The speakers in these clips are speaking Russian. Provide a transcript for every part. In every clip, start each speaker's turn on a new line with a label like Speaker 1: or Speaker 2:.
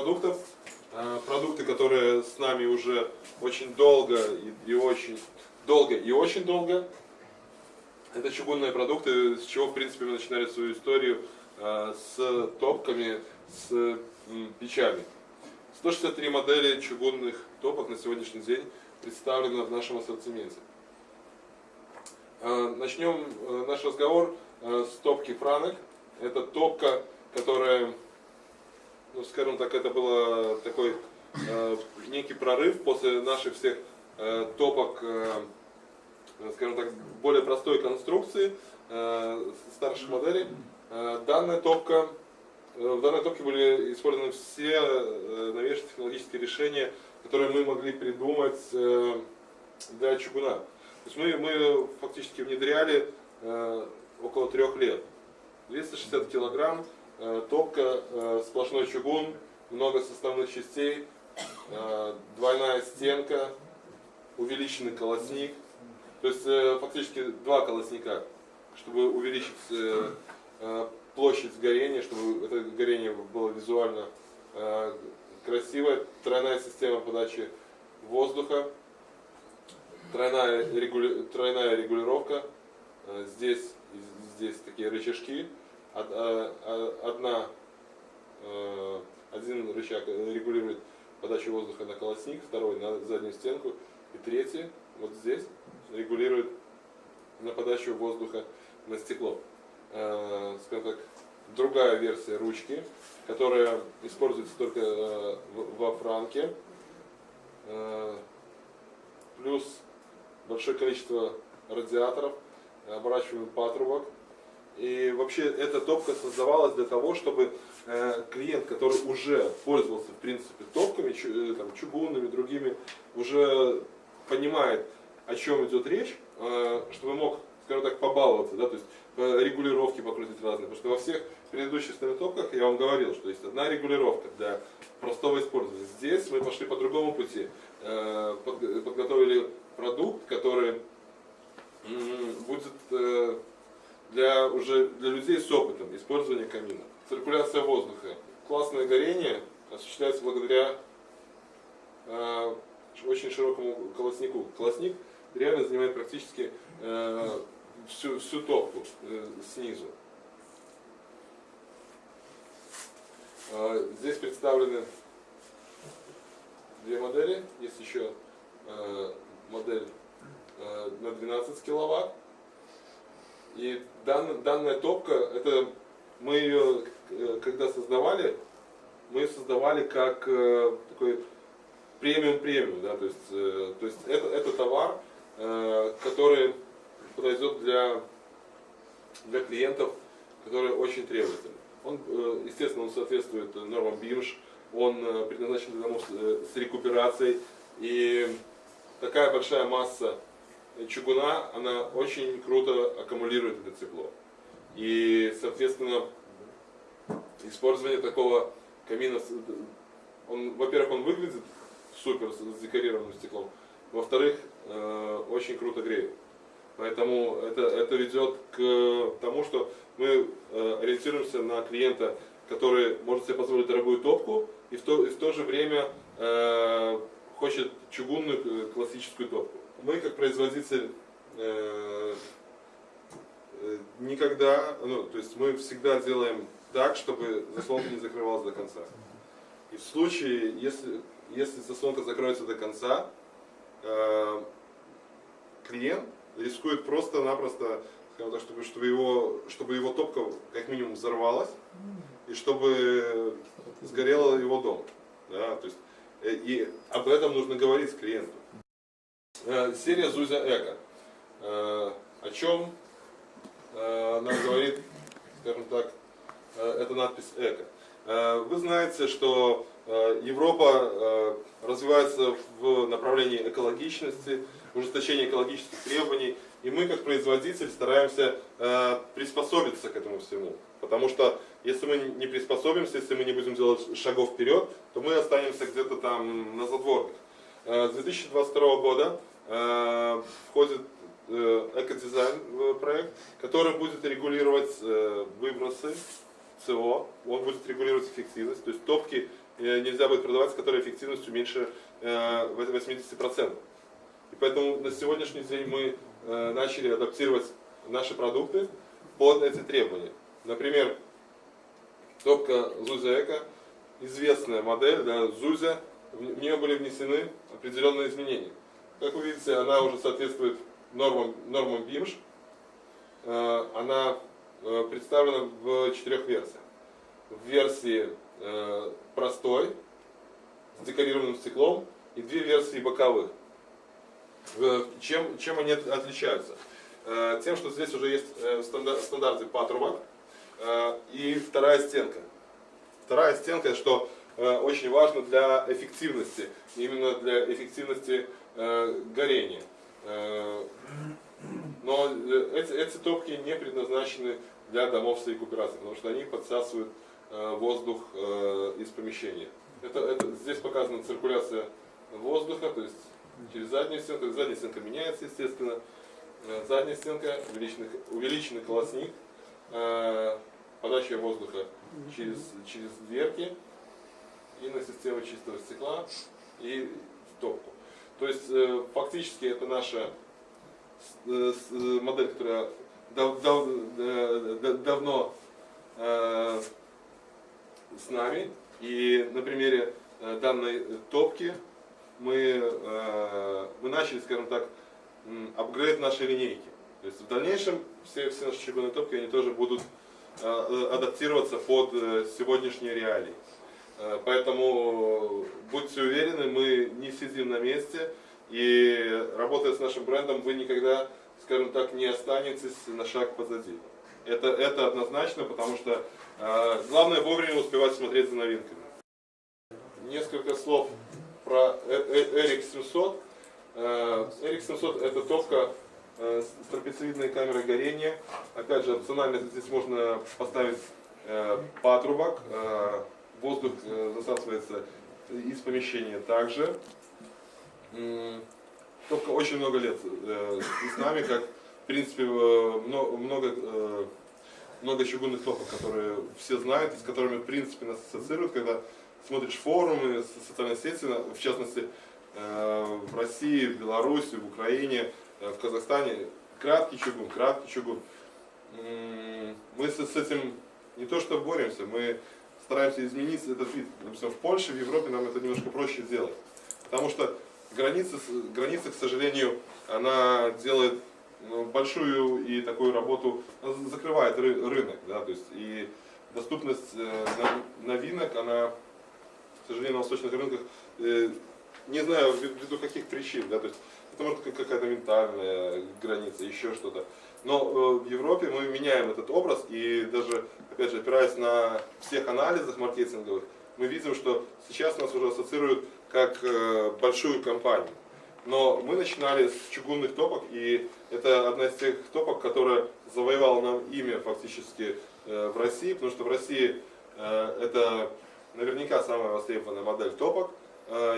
Speaker 1: продуктов. Продукты, которые с нами уже очень долго и очень долго. Это чугунные продукты, с чего в принципе мы начинали свою историю с топками, с печами. 163 модели чугунных топок на сегодняшний день представлено в нашем ассортименте. Начнем наш разговор с топки Франек. Это топка, которая, ну, скажем так, это был такой некий прорыв после наших всех топок, скажем так, более простой конструкции, старших моделей. В данной топке были использованы все новейшие технологические решения, которые мы могли придумать для чугуна. То есть мы фактически внедряли около 3 лет. 260 килограмм, топка, сплошной чугун, много составных частей, двойная стенка, увеличенный колосник. То есть фактически 2 колосника, чтобы увеличить площадь горения, чтобы это горение было визуально красивое. Тройная система подачи воздуха, тройная регулировка. Здесь такие рычажки. Один рычаг регулирует подачу воздуха на колосник, второй на заднюю стенку, и третий вот здесь регулирует на подачу воздуха на стекло. Скажем так, другая версия ручки, которая используется только во Франке. Плюс большое количество радиаторов, оборачиваемый патрубок. И вообще эта топка создавалась для того, чтобы клиент, который уже пользовался в принципе топками, чугунными, другими, уже понимает, о чем идет речь, чтобы мог, скажем так, побаловаться, да, то есть регулировки покрутить разные. Потому что во всех предыдущих топках я вам говорил, что есть одна регулировка для простого использования. Здесь мы пошли по другому пути, подготовили продукт, который будет для людей с опытом использования камина. Циркуляция воздуха. Классное горение осуществляется благодаря очень широкому колоснику. Колосник реально занимает практически всю топку снизу. Здесь представлены 2 модели. Есть еще модель на 12 киловатт. И данная топка, это мы ее, когда создавали, мы ее создавали как такой премиум, да, то есть это товар, который подойдет для клиентов, которые очень требовательны. Он, естественно, он соответствует нормам BIMSCH, он предназначен для домов с рекуперацией, и такая большая масса чугуна, она очень круто аккумулирует это тепло. И, соответственно, использование такого камина, во-первых, он выглядит супер с декорированным стеклом, во-вторых, очень круто греет. Поэтому это ведет к тому, что мы ориентируемся на клиента, который может себе позволить дорогую топку и в то же время хочет чугунную классическую топку. Мы как производитель никогда, то есть мы всегда делаем так, чтобы заслонка не закрывалась до конца. И в случае, если заслонка закроется до конца, клиент рискует просто-напросто, скажем так, чтобы его топка как минимум взорвалась и чтобы сгорел его дом. Да, то есть, и об этом нужно говорить с клиентом. Серия Zuzia Eco. О чем нам говорит, скажем так, эта надпись Eco? Вы знаете, что Европа развивается в направлении экологичности, ужесточения экологических требований, и мы как производитель стараемся приспособиться к этому всему. Потому что если мы не приспособимся, если мы не будем делать шагов вперед, то мы останемся где-то там на задворках. С 2022 года входит экодизайн проект, который будет регулировать выбросы СО, он будет регулировать эффективность, то есть топки нельзя будет продавать, с которой эффективностью меньше 80%. И поэтому на сегодняшний день мы начали адаптировать наши продукты под эти требования. Например, топка Zuzia Eco, известная модель, да, Zuzia, в нее были внесены определенные изменения. Как вы видите, она уже соответствует нормам BIMSH. Она представлена в 4 версиях. В версии простой, с декорированным стеклом, и 2 версии боковых. Чем они отличаются? Тем, что здесь уже есть в стандарте патрубок и вторая стенка. Вторая стенка, что очень важно для эффективности, именно для эффективности горения. Но эти топки не предназначены для домов с рекуперацией, потому что они подсасывают воздух из помещения. Здесь показана циркуляция воздуха, то есть через заднюю стенку. Задняя стенка меняется, естественно. Задняя стенка, увеличенный колосник, подача воздуха через дверки и на систему чистого стекла и в топку. То есть фактически это наша модель, которая давно с нами. И на примере данной топки мы начали, скажем так, апгрейд нашей линейки. То есть в дальнейшем все наши чугунные топки, они тоже будут адаптироваться под сегодняшние реалии. Поэтому будьте уверены, мы не сидим на месте, и работая с нашим брендом, вы никогда, скажем так, не останетесь на шаг позади. Это однозначно, потому что главное вовремя успевать смотреть за новинками. Несколько слов про RX 700. RX 700 это топка с трапециевидной камерой горения. Опять же, опционально здесь можно поставить патрубок. Воздух засасывается из помещения также. Топка очень много лет с нами, как в принципе много чугунных топок, которые все знают, и с которыми в принципе нас ассоциируют, когда смотришь форумы, социальные сети, в частности в России, в Беларуси, в Украине, в Казахстане. Краткий чугун. Мы с этим не то что боремся, мы стараемся изменить этот вид. Допустим, в Польше, в Европе нам это немножко проще сделать. Потому что граница, к сожалению, она делает большую и такую работу, закрывает рынок. Да, то есть, и доступность новинок, она, к сожалению, на восточных рынках, не знаю ввиду каких причин, да, то есть это может быть какая-то ментальная граница, еще что-то. Но в Европе мы меняем этот образ, и даже, опять же, опираясь на всех анализах маркетинговых, мы видим, что сейчас нас уже ассоциируют как большую компанию. Но мы начинали с чугунных топок, и это одна из тех топок, которая завоевала нам имя фактически в России, потому что в России это наверняка самая востребованная модель топок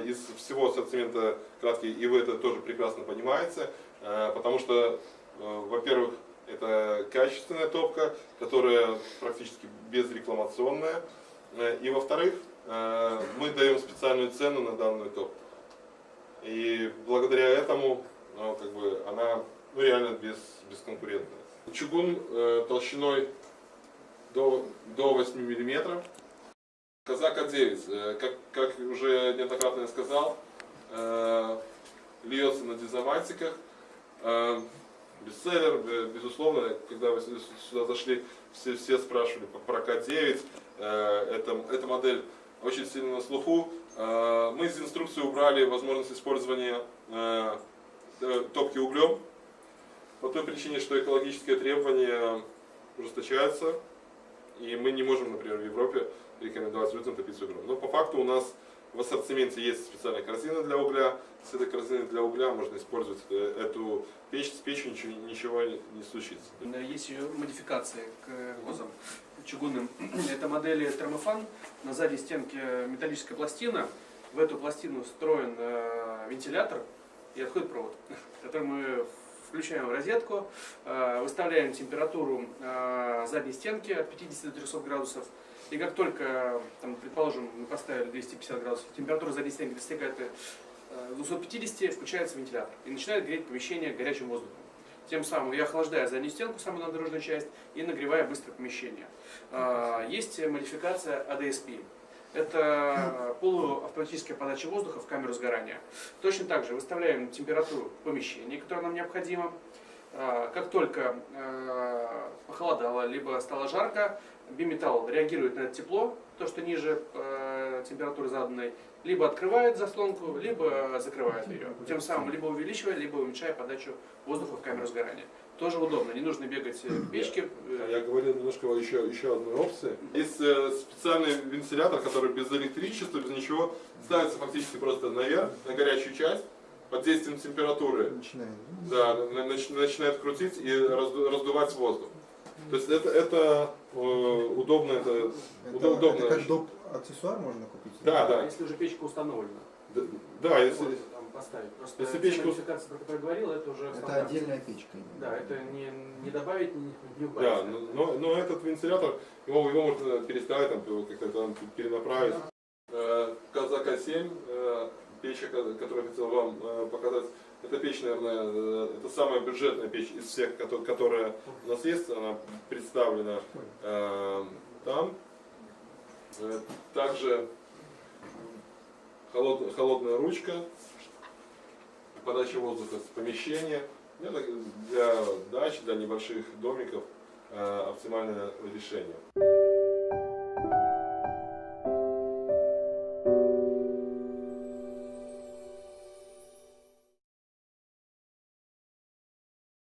Speaker 1: из всего ассортимента краткий, и вы это тоже прекрасно понимаете, потому что, во-первых, это качественная топка, которая практически безрекламационная, и во-вторых, мы даем специальную цену на данную топку. И благодаря этому как бы, она реально бесконкурентная. Чугун толщиной до 8 мм. Казака 9, как уже неоднократно я сказал, льется на дизаматиках. Бестселлер, безусловно, когда вы сюда зашли, все спрашивали про К9. Эта модель очень сильно на слуху. Мы из инструкции убрали возможность использования топки углем, по той причине, что экологические требования ужесточаются, и мы не можем, например, в Европе рекомендовать людям топить углем. Но по факту у нас в ассортименте есть специальная корзина для угля. С этой корзиной для угля можно использовать эту печь, с печью ничего не случится.
Speaker 2: Есть еще модификации к ГОЗам чугунным. Это модели термофан. На задней стенке металлическая пластина. В эту пластину встроен вентилятор и отходит провод, который мы включаем в розетку, выставляем температуру задней стенки от 50 до 300 градусов И как только, там, предположим, мы поставили 250 градусов, температура задней стенки достигает 250, включается вентилятор и начинает греть помещение горячим воздухом. Тем самым я охлаждаю заднюю стенку, самую наружную часть, и нагреваю быстро помещение. Есть модификация ADSP. Это полуавтоматическая подача воздуха в камеру сгорания. Точно так же выставляем температуру помещения, которая нам необходима. Как только похолодало, либо стало жарко, биметалл реагирует на это тепло, то, что ниже температуры заданной, либо открывает заслонку, либо закрывает ее. Тем самым либо увеличивая, либо уменьшая подачу воздуха в камеру сгорания. Тоже удобно, не нужно бегать к печке.
Speaker 1: Я говорил немножко еще одной опции. Есть специальный вентилятор, который без электричества, без ничего, ставится фактически просто наверх, на горячую часть, под действием температуры. Начинает крутить и раздувать воздух. То есть это удобно, это удобно.
Speaker 3: Это как доп. Аксессуар можно купить?
Speaker 1: Да.
Speaker 2: Если уже печка установлена.
Speaker 1: Да, если...
Speaker 2: Можно там поставить. Просто
Speaker 1: Если печка...
Speaker 2: модификация, про которую я говорил, это уже
Speaker 3: Это
Speaker 2: стандарт.
Speaker 3: отдельная печка.
Speaker 2: Да, это не добавить, не убавить.
Speaker 1: Да, но этот вентилятор, его можно переставить, как-то там перенаправить. Казак А7, печь, которую я хотел вам показать, эта печь, наверное, это самая бюджетная печь из всех, которая у нас есть, она представлена там. Также холодная ручка, подача воздуха с помещения. Для дач, для небольших домиков оптимальное решение.